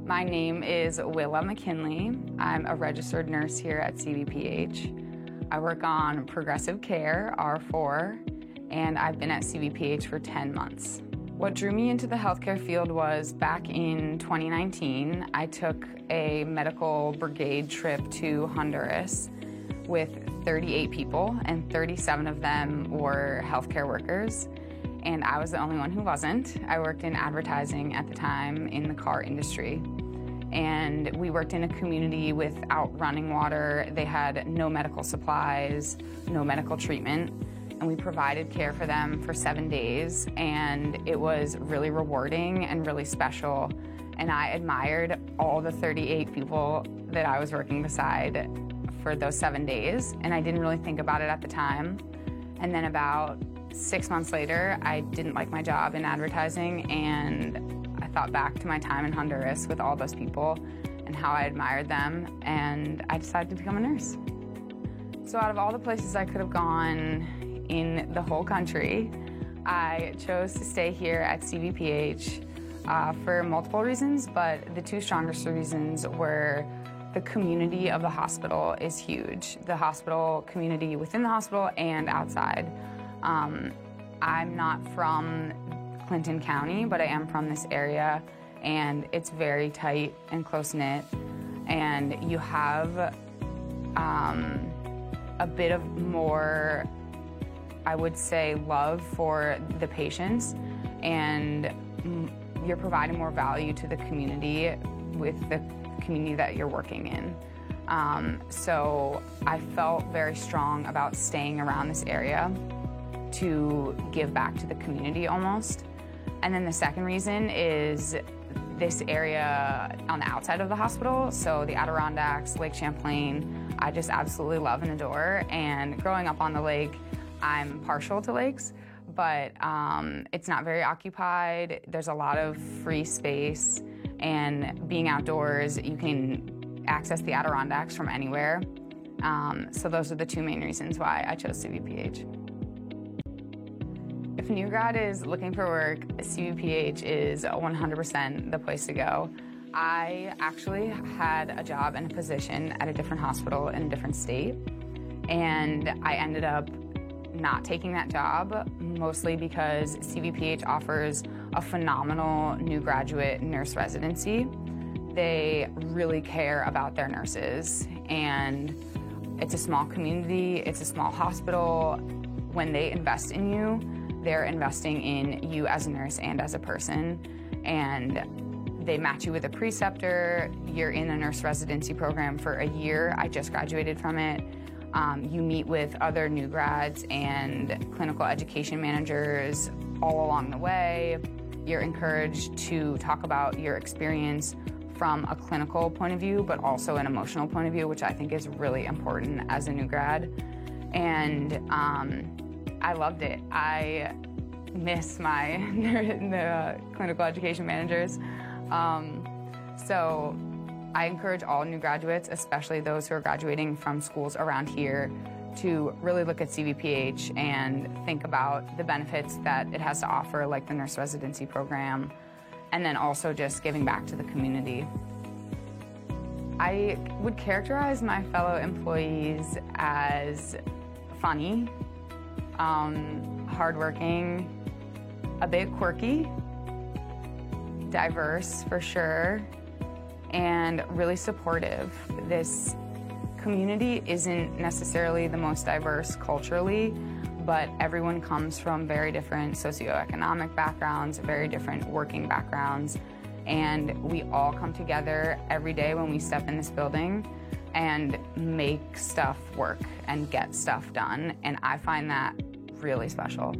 My name is Willa McKinley. I'm a registered nurse here at CVPH. I work on progressive care, R4, and I've been at CVPH for 10 months. What drew me into the healthcare field was back in 2019, I took a medical brigade trip to Honduras with 38 people, and 37 of them were healthcare workers. And I was the only one who wasn't. I worked in advertising at the time in the car industry. And we worked in a community without running water. They had no medical supplies, no medical treatment. And we provided care for them for 7 days. And it was really rewarding and really special. And I admired all the 38 people that I was working beside for those 7 days. And I didn't really think about it at the time. And then about 6 months later, I didn't like my job in advertising, and I thought back to my time in Honduras with all those people and how I admired them, and I decided to become a nurse. So out of all the places I could have gone in the whole country, I chose to stay here at CVPH for multiple reasons, but the two strongest reasons were the community of the hospital is huge. The hospital community within the hospital and outside. I'm not from Clinton County, but I am from this area, and it's very tight and close-knit, and you have a bit of more, I would say, love for the patients, and you're providing more value to the community with the community that you're working in. So I felt very strong about staying around this area to give back to the community almost. And then the second reason is this area on the outside of the hospital, so the Adirondacks, Lake Champlain, I just absolutely love and adore. And growing up on the lake, I'm partial to lakes, but it's not very occupied. There's a lot of free space, and being outdoors, you can access the Adirondacks from anywhere. So those are the two main reasons why I chose CVPH. If a new grad is looking for work, CVPH is 100% the place to go. I actually had a job and a position at a different hospital in a different state, and I ended up not taking that job, mostly because CVPH offers a phenomenal new graduate nurse residency. They really care about their nurses, and it's a small community, it's a small hospital. When they invest in you, they're investing in you as a nurse and as a person, and they match you with a preceptor. You're in a nurse residency program for a year. I just graduated from it. You meet with other new grads and clinical education managers all along the way. You're encouraged to talk about your experience from a clinical point of view, but also an emotional point of view, which I think is really important as a new grad. And I loved it. I miss the clinical education managers. So I encourage all new graduates, especially those who are graduating from schools around here, to really look at CVPH and think about the benefits that it has to offer, like the nurse residency program, and then also just giving back to the community. I would characterize my fellow employees as funny, hardworking, a bit quirky, diverse for sure, and really supportive. This community isn't necessarily the most diverse culturally, but everyone comes from very different socioeconomic backgrounds, very different working backgrounds, and we all come together every day when we step in this building and make stuff work and get stuff done, and I find that really special.